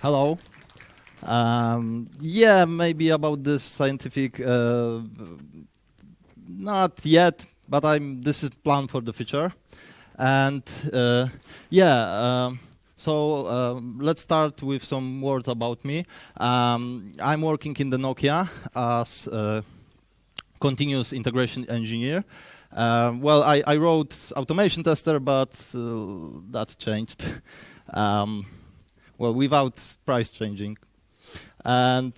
Hello. Yeah, maybe about this scientific, not yet, but this is plan for the future. And let's start with some words about me. I'm working in the Nokia as a continuous integration engineer. Well, I wrote automation tester, but that changed. Well, without price changing. And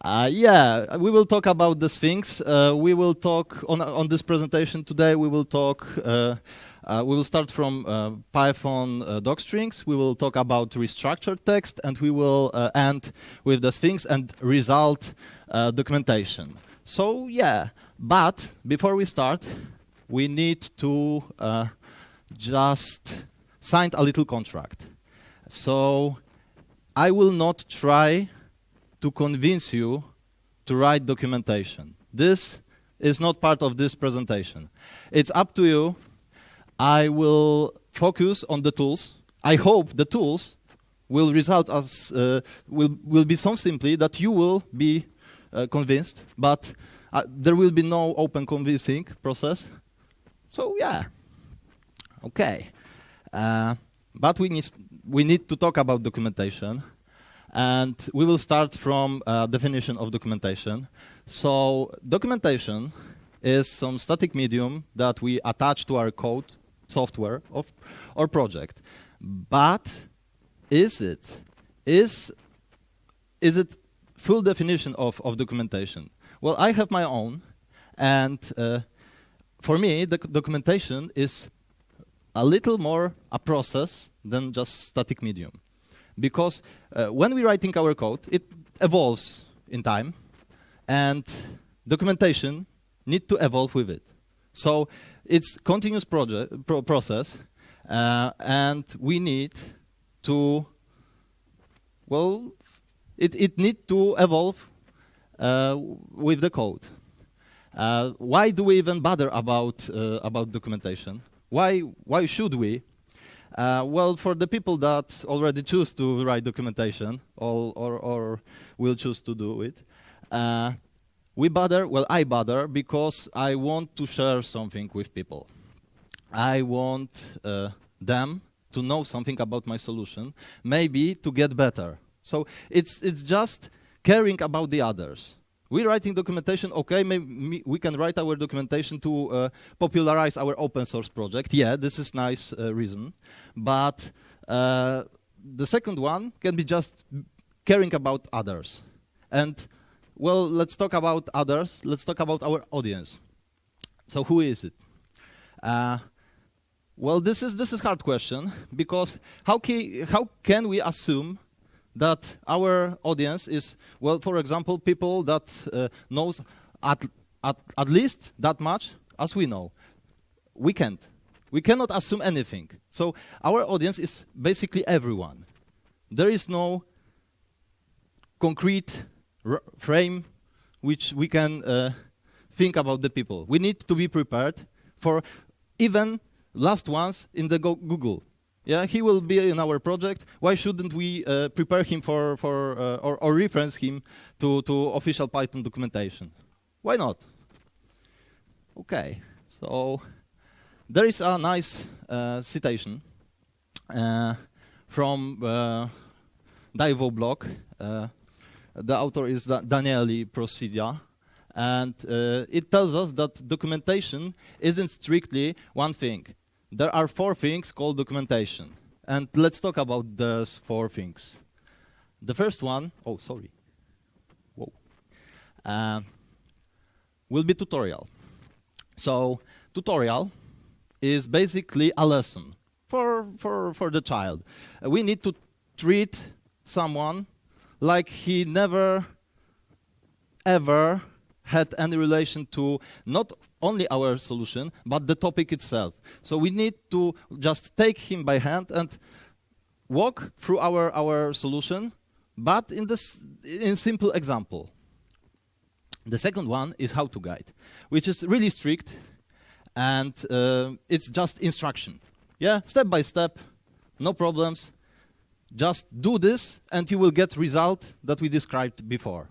yeah, we will talk about the Sphinx. We will talk on this presentation today. We will talk. We will start from Python docstrings. We will talk about reStructuredText, and we will end with the Sphinx and result documentation. So yeah, but before we start, we need to just sign a little contract. So I will not try to convince you to write documentation. This is not part of this presentation. It's up to you. I will focus on the tools. I hope the tools will result as will be so simply that you will be convinced, but there will be no open convincing process. So yeah, okay. But we need to talk about documentation, and we will start from definition of documentation. So documentation is some static medium that we attach to our code, software, or project. But is it full definition of documentation? Well, I have my own, and for me, the documentation is a little more a process than just static medium. Because when we're writing our code, it evolves in time, and documentation need to evolve with it. So it's continuous process, and we need to, well, it need to evolve with the code. Why do we even bother about documentation? Why should we? Well, for the people that already choose to write documentation or will choose to do it, I bother because I want to share something with people. I want them to know something about my solution, maybe to get better. So it's just caring about the others. We're writing documentation, okay, maybe we can write our documentation to popularize our open source project. Yeah, this is nice reason. But the second one can be just caring about others. And, well, let's talk about others. Let's talk about our audience. So who is it? Well, this is hard question, because how can we assume that our audience is, well, for example, people that knows at least that much as we know? We can't. We cannot assume anything. So our audience is basically everyone. There is no concrete frame which we can think about the people. We need to be prepared for even last ones in the Google. Yeah, he will be in our project. Why shouldn't we prepare him or reference him to official Python documentation? Why not? Okay, so there is a nice citation from Daivo blog. The author is Danieli Prosidia, and it tells us that documentation isn't strictly one thing. There are 4 things called documentation. And let's talk about those 4 things. The first one, will be tutorial. So tutorial is basically a lesson for the child. We need to treat someone like he never, ever had any relation to not only our solution, but the topic itself. So we need to just take him by hand and walk through our solution, but in simple example. The second one is how-to guide, which is really strict, and it's just instruction. Yeah, step by step, no problems. Just do this, and you will get result that we described before.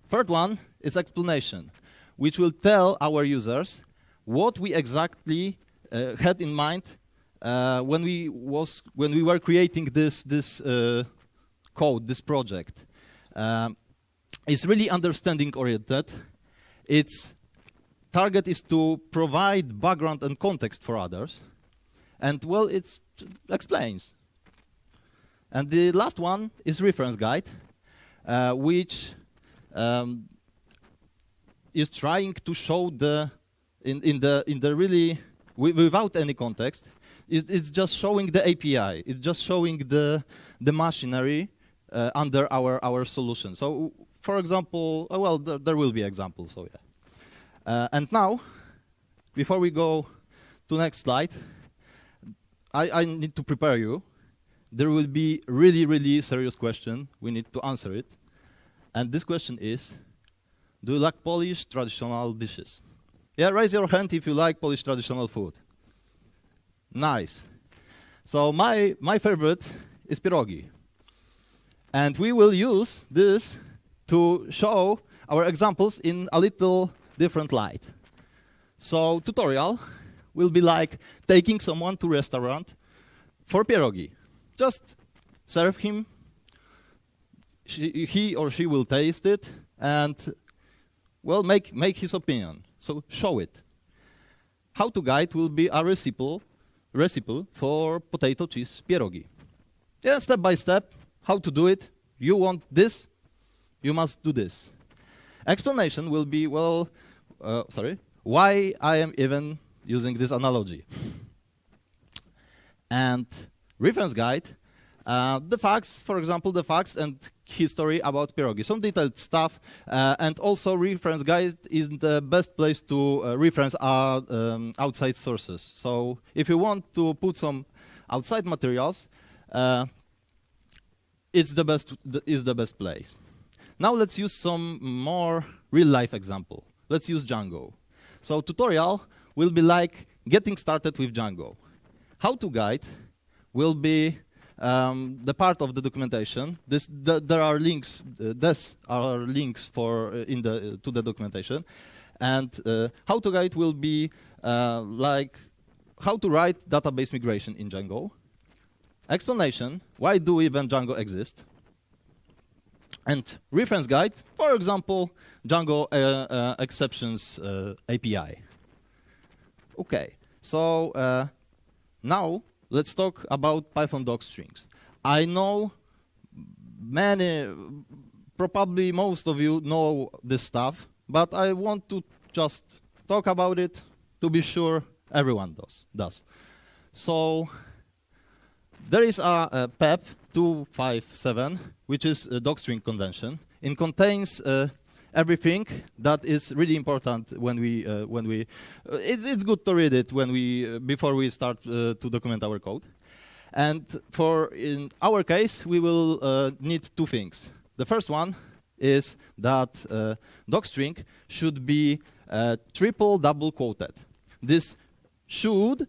Third one is explanation, which will tell our users what we exactly had in mind when we were creating this code, this project. It's really understanding oriented. Its target is to provide background and context for others, and well, it explains. And the last one is reference guide, which is trying to show in the really without any context. It's just showing the API. It's just showing the machinery under our solution. So, for example, well, there will be examples. So yeah. And now, before we go to the next slide, I need to prepare you. There will be really serious question. We need to answer it. And this question is, do you like Polish traditional dishes? Yeah, raise your hand if you like Polish traditional food. Nice. So my favorite is pierogi. And we will use this to show our examples in a little different light. So tutorial will be like taking someone to restaurant for pierogi. Just serve him, he or she will taste it, and, well, make his opinion. So show it. How to guide will be a recipe for potato cheese pierogi. Yeah, step by step, how to do it. You want this, you must do this. Explanation will be, well, why I am even using this analogy. And reference guide, the facts, for example, the facts and history about pierogi, some detailed stuff, and also reference guide is the best place to reference outside sources. So if you want to put some outside materials, it's the best place. Now let's use some more real-life example. Let's use Django. So tutorial will be like getting started with Django. How to guide will be the part of the documentation. There are links. These are links for to the documentation, and how to guide will be like how to write database migration in Django. Explanation: why do even Django exist? And reference guide, for example, Django exceptions API. Okay, so now let's talk about Python docstrings. I know probably most of you know this stuff, but I want to just talk about it to be sure everyone does. So there is a PEP 257, which is a docstring convention. It contains everything that is really important when we it's good to read it before we start to document our code. And in our case, we will need two things. The first one is that docstring should be triple double quoted. This should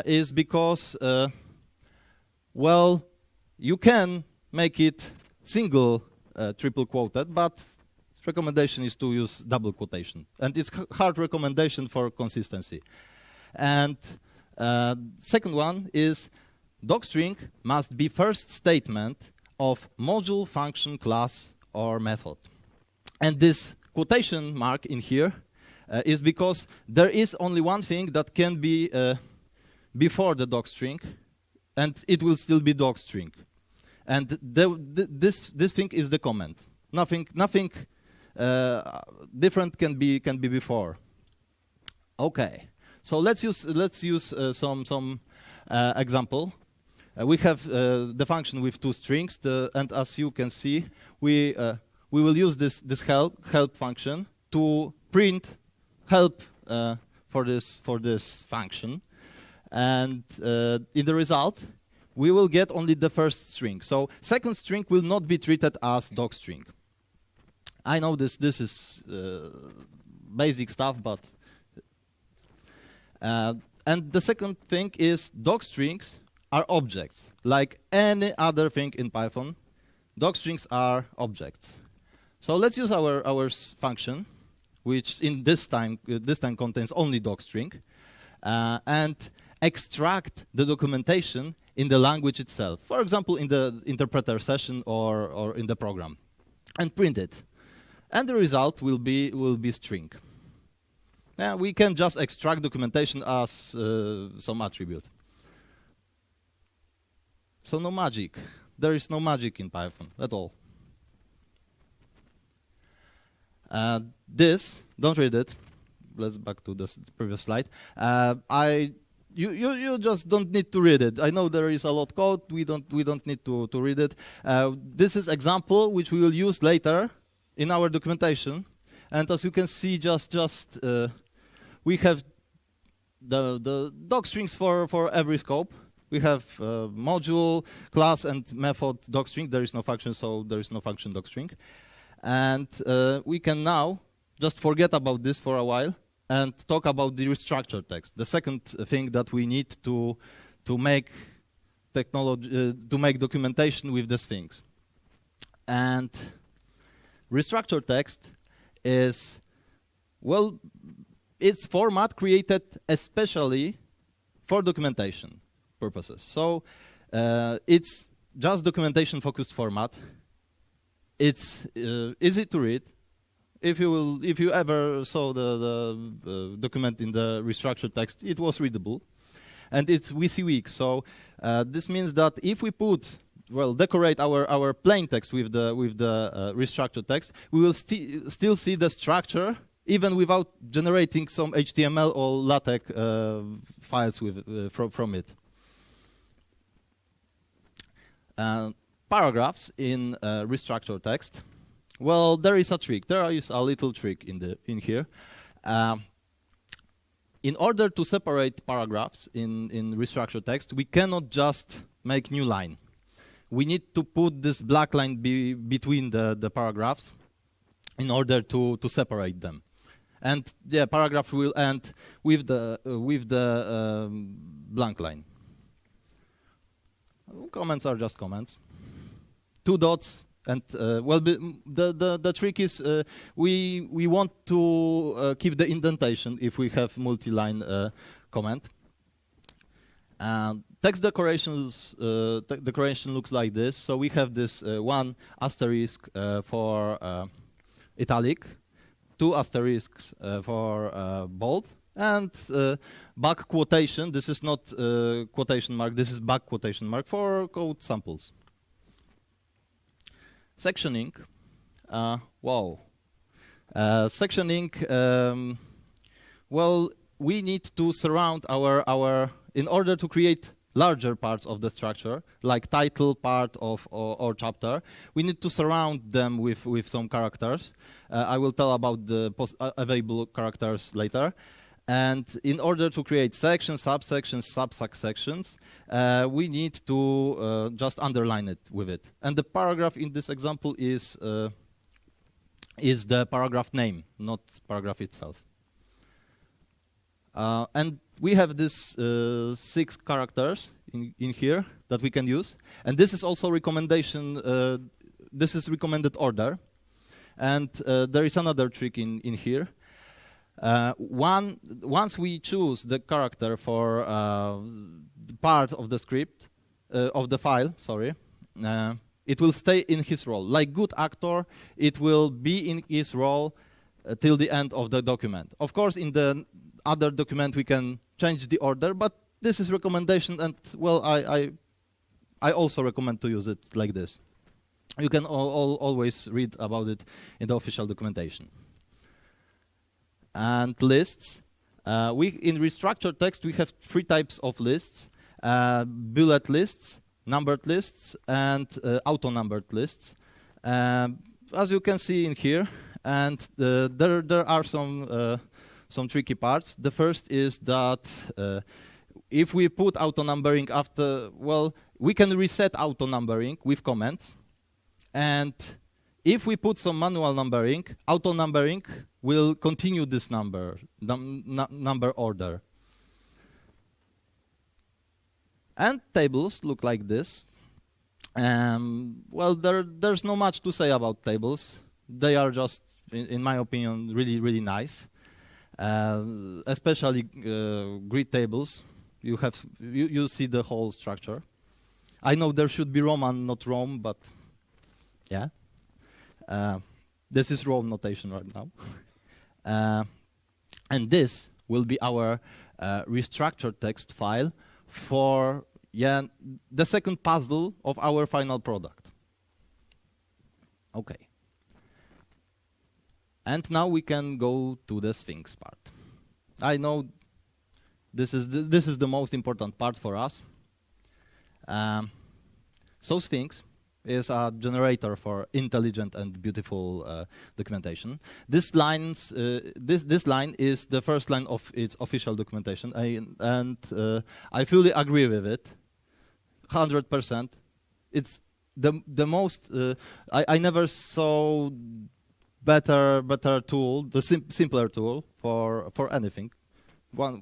is because well, you can make it single triple quoted, but recommendation is to use double quotation. And it's hard recommendation for consistency. And second one is docstring must be first statement of module, function, class, or method. And this quotation mark in here is because there is only one thing that can be before the docstring, and it will still be docstring. And this thing is the comment. Nothing different can be before. Okay, so let's use some example. We have the function with two strings, and as you can see, we will use this help function to print help for this function, and in the result, we will get only the first string. So second string will not be treated as docstring. I know this is basic stuff, but and the second thing is docstrings are objects. Like any other thing in Python, docstrings are objects. So let's use our function, which in this time contains only docstring, and extract the documentation in the language itself. For example, in the interpreter session or in the program, and print it. And the result will be string. We can just extract documentation as some attribute. So no magic. There is no magic in Python at all. This, don't read it. Let's back to the previous slide. You just don't need to read it. I know there is a lot of code. We don't need to read it. This is example which we will use later in our documentation. And as you can see, we have the docstrings for every scope. We have module, class, and method docstring. There is no function, so there is no function docstring. And we can now just forget about this for a while and talk about the restructured text. The second thing that we need to make documentation with the Sphinx. And restructured text is, well, it's format created especially for documentation purposes. So it's just documentation-focused format. It's easy to read. If you ever saw the document in the restructured text, it was readable, and it's WYSIWYG. So this means that if we decorate our plain text with the restructured text, we will still see the structure even without generating some HTML or LaTeX files from it. Paragraphs in restructured text. Well, there is a trick. There is a little trick in here. In order to separate paragraphs in restructured text, we cannot just make new line. We need to put this black line between the paragraphs in order to separate them. And the paragraph will end with the blank line. Comments are just comments. 2 dots. And the trick is we want to keep the indentation if we have multi-line comment. Text decoration looks like this. So we have this 1 asterisk for italic, 2 asterisks for bold, and back quotation. This is not quotation mark. This is back quotation mark for code samples. Sectioning, sectioning. Well, we need to surround our in order to create larger parts of the structure, like title part of or chapter. We need to surround them with some characters. I will tell about the available characters later. And in order to create sections, subsections, subsections, we need to just underline it with it. And the paragraph in this example is the paragraph name, not paragraph itself. And we have this 6 characters in here that we can use. And this is also recommendation. This is recommended order. And there is another trick in here. Once we choose the character for part of the script, of the file, it will stay in his role. Like good actor, it will be in his role till the end of the document. Of course, in the other document, we can change the order, but this is recommendation, and well, I also recommend to use it like this. You can always read about it in the official documentation. And lists. In restructured text, we have 3 types of lists: bullet lists, numbered lists, and auto-numbered lists. As you can see in here, and there are some tricky parts. The first is that if we put auto-numbering after, well, we can reset auto-numbering with comments. And if we put some manual numbering, auto-numbering will continue this number order. And tables look like this. Well, there's not much to say about tables. They are just, in my opinion, really, really nice. Especially grid tables. You see the whole structure. I know there should be Roman, not Rome, but yeah. This is Rome notation right now. And this will be our reStructuredText file for the second puzzle of our final product. Okay. And now we can go to the Sphinx part. I know this is the most important part for us. So Sphinx is a generator for intelligent and beautiful documentation. This line is the first line of its official documentation, and I fully agree with it, 100%. It's the most. I never saw better tool, the simpler tool for anything.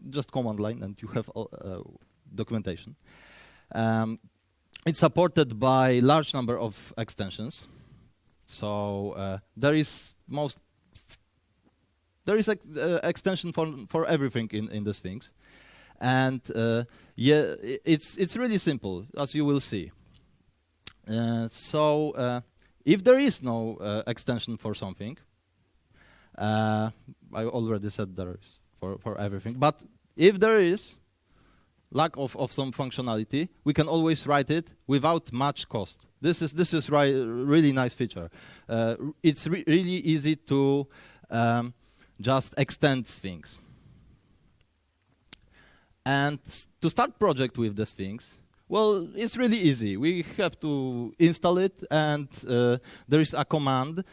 Just command line, and you have documentation. It's supported by large number of extensions. So there is extension for everything in the Sphinx, and it's really simple, as you will see. So if there is no extension for something, I already said there is for everything. But if there is lack of some functionality, we can always write it without much cost. This is really nice feature. It's really easy to just extend Sphinx. And to start project with the Sphinx, well, it's really easy. We have to install it, and there is a command,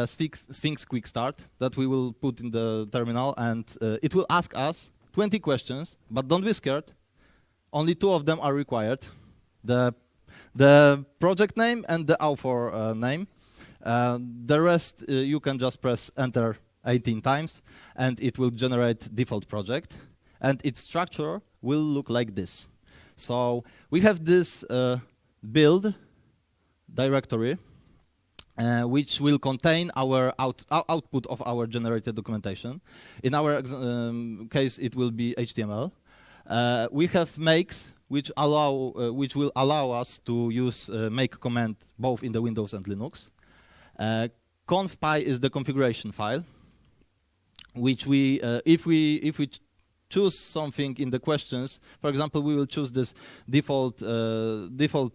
Sphinx Quick Start, that we will put in the terminal, and it will ask us 20 questions, but don't be scared. Only 2 of them are required, the project name and the author name. The rest, you can just press enter 18 times, and it will generate default project. And its structure will look like this. So we have this build directory, which will contain our output of our generated documentation. In our case, it will be HTML. We have makes, which will allow us to use make command both in the Windows and Linux. Conf.py is the configuration file, which if we choose something in the questions, for example, we will choose this default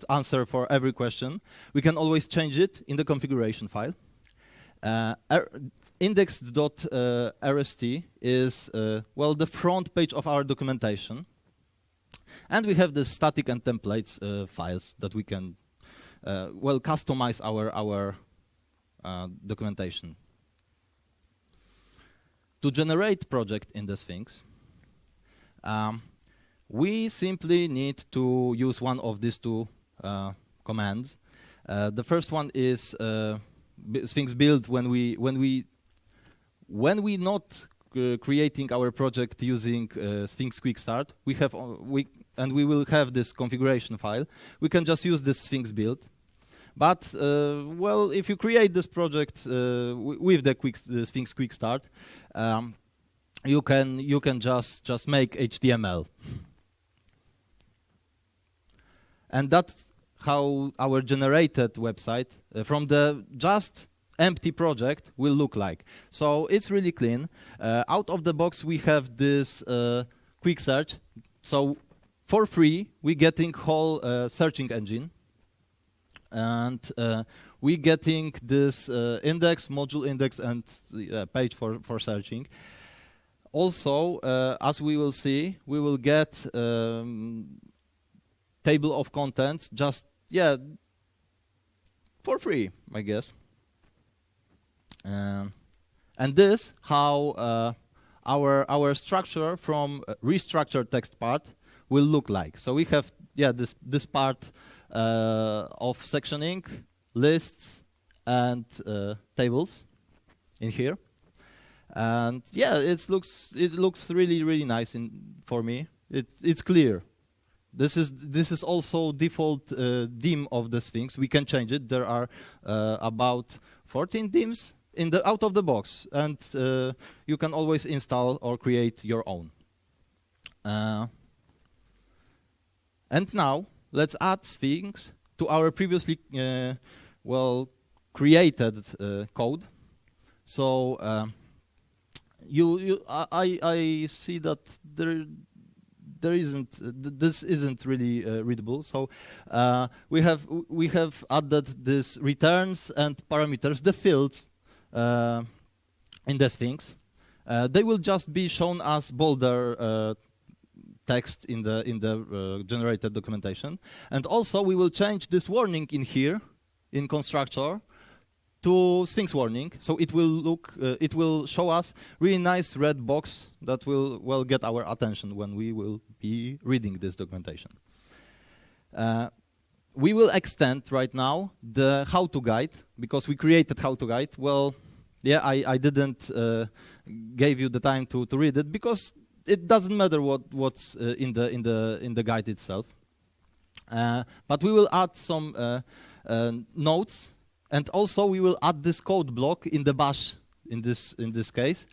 answer for every question. We can always change it in the configuration file. Index.rst is the front page of our documentation, and we have the static and templates files that we can customize our documentation. To generate project in the Sphinx, we simply need to use one of these 2 commands. The first one is Sphinx build when we not creating our project using Sphinx Quick Start. We will have this configuration file. We can just use this Sphinx build. But if you create this project with the Sphinx Quick Start, you can just make HTML, and that's how our generated website from the just empty project will look like. So it's really clean. Out of the box, we have this quick search. So for free, we're getting whole searching engine, and we're getting this index, module index, and page for searching. Also, as we will see, we will get table of contents just for free, I guess. And this how our structure from reStructuredText part will look like. So we have this part of sectioning, lists, and tables in here. And it looks really nice for me. It's clear. This is also default theme of the Sphinx. We can change it. There are about 14 themes out of the box, and you can always install or create your own. And now let's add Sphinx to our previously created code. So I see that this isn't really readable. So we have added this returns and parameters, the fields in the Sphinx. They will just be shown as bolder text in the generated documentation, and also we will change this warning in here in constructor to Sphinx warning, so it will show us really nice red box that will get our attention when we will be reading this documentation. We will extend right now the how-to guide, because we created how-to guide. Well, yeah, I didn't give you the time to read it, because it doesn't matter what's in the guide itself. But we will add some notes. And also we will add this code block in the bash in this case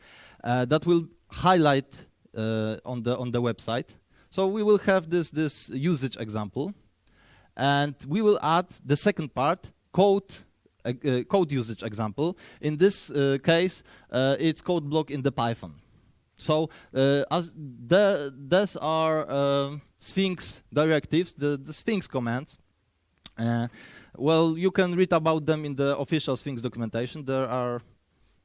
that will highlight on the website. So we will have this usage example, and we will add the second part, code usage example. In this case, it's code block in the Python. So as these are Sphinx directives, the Sphinx commands. Well, you can read about them in the official Sphinx documentation. There are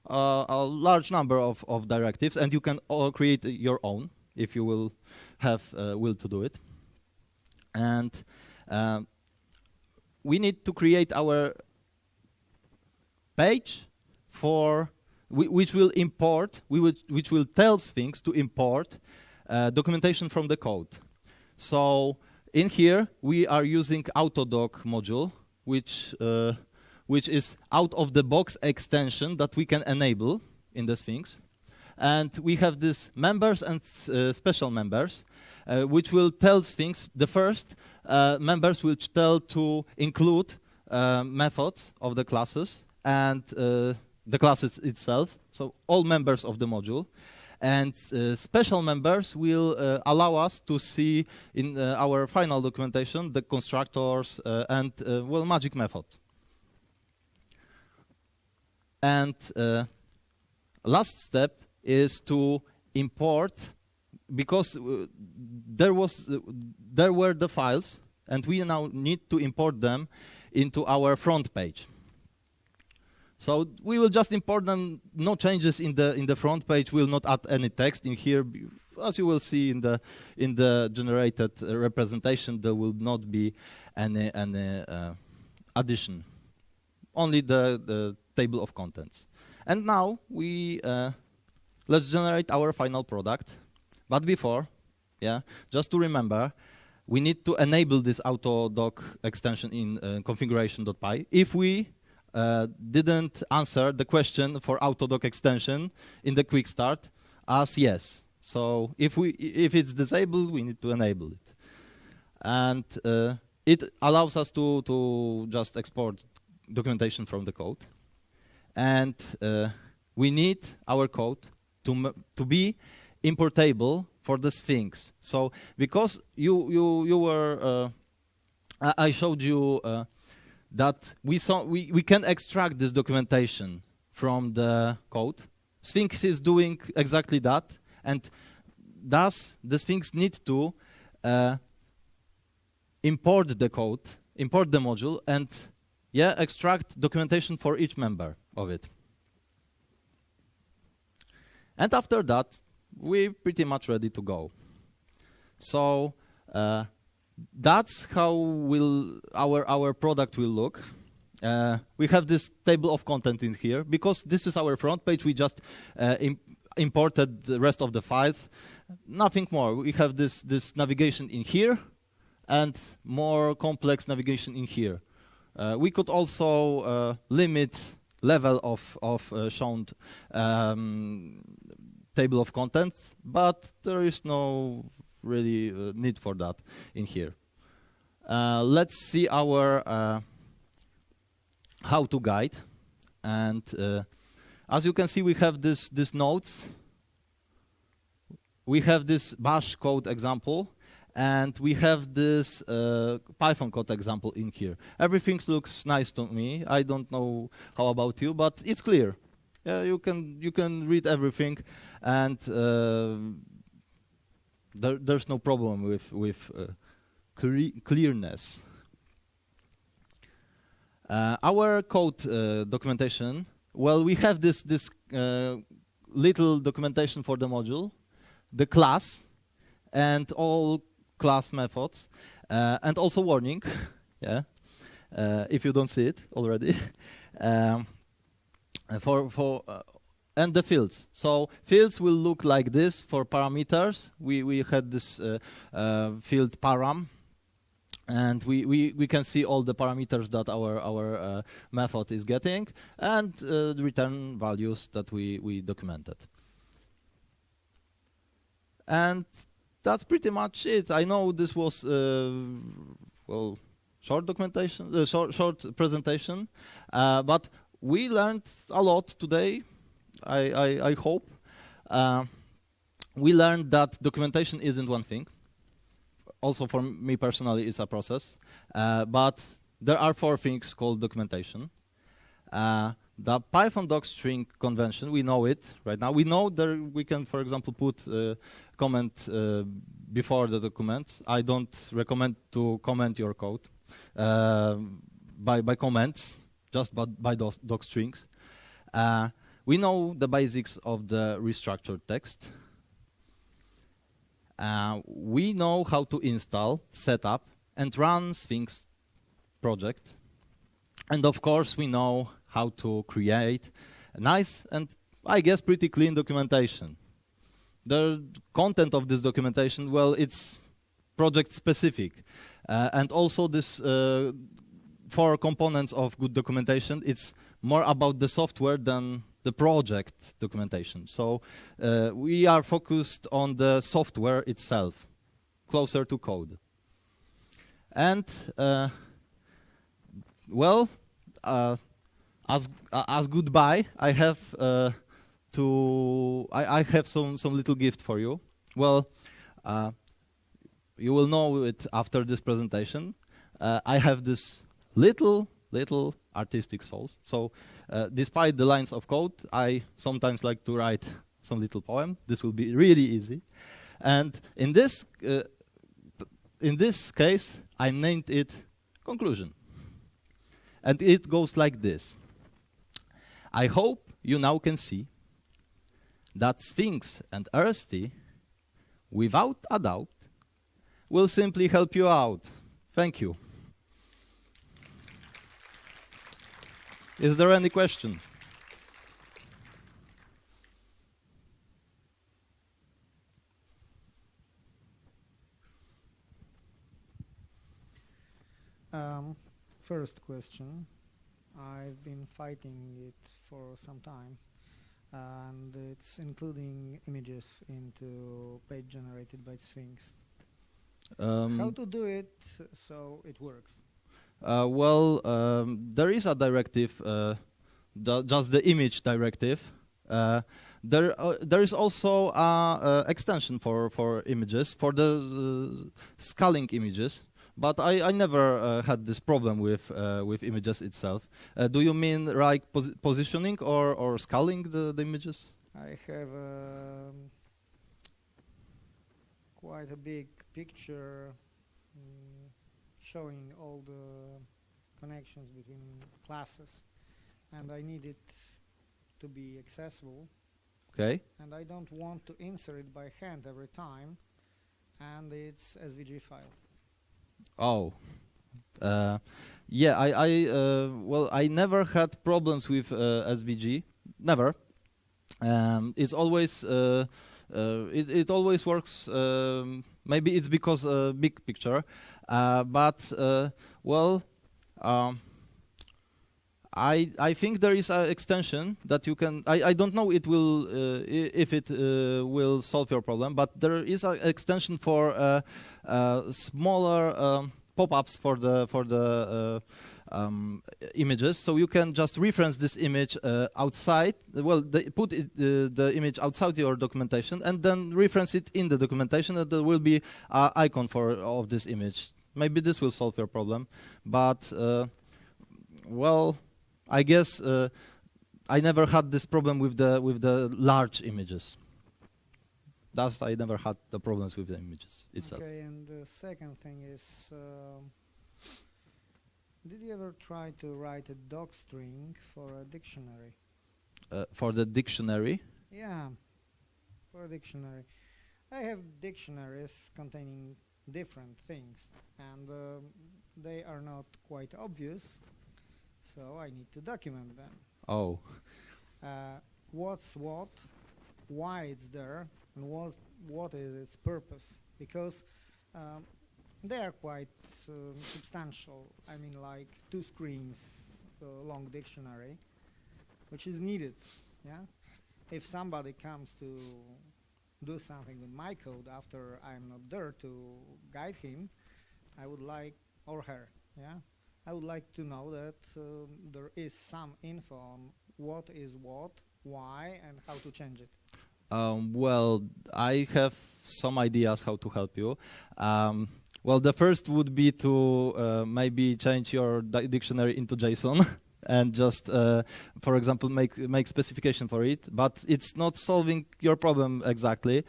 a large number of directives, and you can create your own if you will have will to do it. And we need to create our page which will tell Sphinx to import documentation from the code. So in here we are using autodoc module, which is out-of-the-box extension that we can enable in the Sphinx. And we have these members and special members, which will tell Sphinx, the first members which tell to include methods of the classes and the classes itself, so all members of the module. And special members will allow us to see in our final documentation the constructors and magic methods. And last step is to import, because there were the files, and we now need to import them into our front page. So we will just import them, no changes in the front page. We'll not add any text in here. As you will see in the generated representation, there will not be any addition, only the table of contents. And now let's generate our final product. But before, just to remember, we need to enable this autodoc extension in configuration.py. If we didn't answer the question for autodoc extension in the quick start as yes. So if it's disabled, we need to enable it. And it allows us to just export documentation from the code. And we need our code to be importable for the Sphinx. So because you were I showed you that we can extract this documentation from the code. Sphinx is doing exactly that, and thus the Sphinx needs to import the code, import the module, and extract documentation for each member of it. And after that, we're pretty much ready to go. So that's how our product will look. We have this table of content in here. Because this is our front page, we just imported the rest of the files. Nothing more. We have this navigation in here and more complex navigation in here. We could also limit level of shown table of contents, but there is no really need for that in here. Let's see our how-to guide. And as you can see, we have this notes. We have this bash code example, and we have this Python code example in here. Everything looks nice to me. I don't know how about you, but it's clear. Yeah, you can read everything, and there's no problem with clearness. Our code documentation. Well, we have this little documentation for the module, the class, and all class methods, and also warning, yeah, if you don't see it already, and the fields. So fields will look like this for parameters. We had this field param, and we can see all the parameters that our method is getting, and the return values that we documented. And that's pretty much it. I know this was well, short documentation, short presentation, but we learned a lot today. I hope we learned that documentation isn't one thing. Also, for me personally, it's a process. But there are 4 things called documentation. The Python docstring convention, we know it right now. We know that we can, for example, put comment before the document. I don't recommend to comment your code by comments, just by those docstrings. We know the basics of the restructured text. We know how to install, set up, and run Sphinx project. And of course, we know how to create a nice and, I guess, pretty clean documentation. The content of this documentation, well, it's project specific. And also this 4 components of good documentation, it's more about the software than the project documentation. So we are focused on the software itself, closer to code. And well, as goodbye, I have I have some little gift for you. Well, you will know it after this presentation. I have this little artistic soul. So despite the lines of code, I sometimes like to write some little poem. This will be really easy. And in this case, I named it Conclusion. And it goes like this. I hope you now can see that Sphinx and RST, without a doubt, will simply help you out. Thank you. Is there any question? First question. I've been fighting it for some time, and it's including images into page generated by Sphinx. How to do it so it works? Well, there is a directive, just the image directive. There is also an extension for images, for the scaling images. But I never had this problem with images itself. Do you mean like positioning or scaling the images? I have quite a big picture showing all the connections between classes, and I need it to be accessible. Okay. And I don't want to insert it by hand every time, and it's SVG file. Oh, yeah. Well, I never had problems with SVG. Never. It's always it always works. Maybe it's because big picture, but well, I think there is an extension that you can. I don't know it will if it will solve your problem, but there is an extension for smaller pop-ups for the images, so you can just reference this image outside. Well, put the image outside your documentation, and then reference it in the documentation, and there will be an icon of this image. Maybe this will solve your problem, but well, I guess I never had this problem with the large images. Thus, I never had the problems with the images itself. Okay, and the second thing is, did you ever try to write a docstring for a dictionary? For the dictionary? Yeah, for a dictionary. I have dictionaries containing different things, and they are not quite obvious, so I need to document them. Oh. What's what, why it's there, and what is its purpose, because they are quite substantial. I mean, like 2 screens long dictionary, which is needed. Yeah, if somebody comes to do something with my code after I'm not there to guide him, I would like, or her, yeah, I would like to know that there is some info on what is what, why, and how to change it. Well, I have some ideas how to help you. Well, the first would be to maybe change your dictionary into JSON and just, for example, make specification for it. But it's not solving your problem exactly.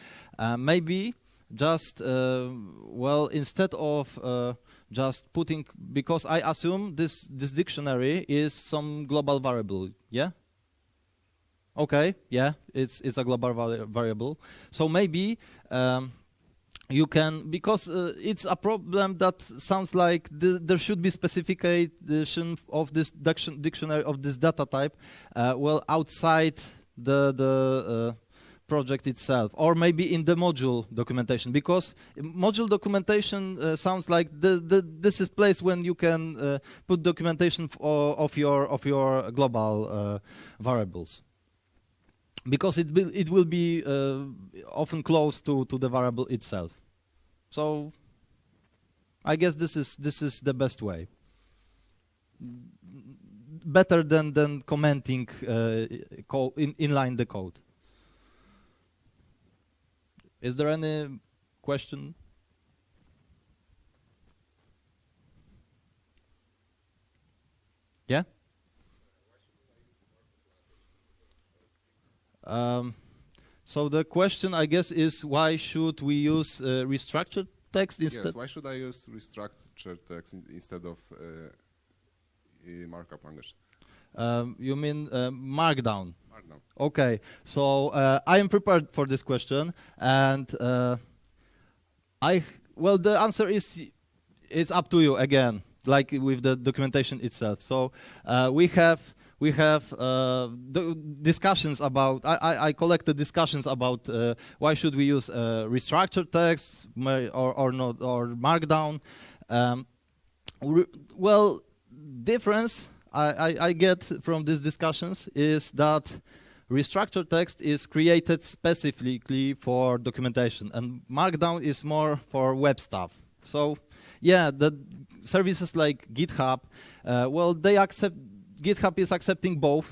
Maybe just, well, instead of just putting, because I assume this dictionary is some global variable, yeah? Okay, yeah, it's a global variable. So maybe you can, because it's a problem that sounds like there should be specification of this dictionary of this data type, well, outside the project itself, or maybe in the module documentation, because module documentation sounds like this is place when you can put documentation of your global variables. Because it will be often close to the variable itself. So I guess this is the best way. Better than commenting inline the code. Is there any question? Yeah? So the question, I guess, is why should we use restructured text instead? Yes, why should I use reStructuredText instead of markup language? You mean Markdown? Markdown. Okay, so I am prepared for this question, and well, the answer is it's up to you again, like with the documentation itself. So we have discussions about, I collected discussions about why should we use restructured text or not, or Markdown. Well, difference I get from these discussions is that restructured text is created specifically for documentation, and Markdown is more for web stuff. So yeah, the services like GitHub, well, they accept. GitHub is accepting both.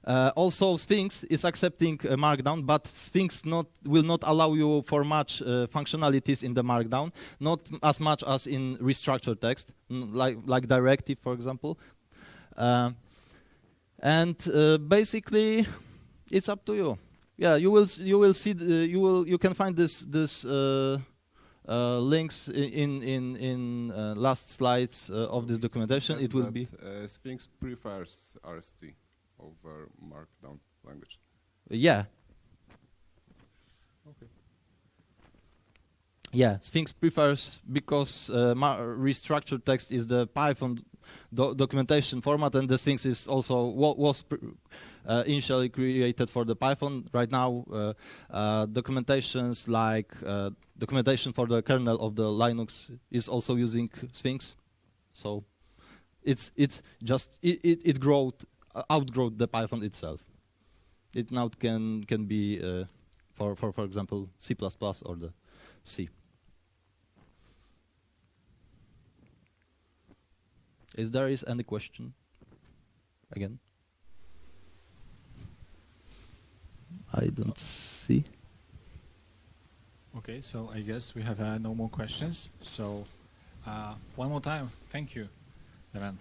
Also, Sphinx is accepting Markdown, but Sphinx will not allow you for much functionalities in the Markdown, not as much as in restructured text, like directive, for example. And basically, it's up to you. Yeah, you will see you can find this links in last slides of this documentation. It will be Sphinx prefers RST over Markdown language. Yeah. Okay. Yeah, Sphinx prefers, because restructured text is the Python documentation format, and the Sphinx is also was initially created for the Python. Right now, documentations like documentation for the kernel of the Linux is also using Sphinx. So It's just outgrowed the Python itself. It now can be for example C++ or the C. Is there any question? Again, I don't see. Okay, so I guess we have no more questions. So one more time, thank you, Damian.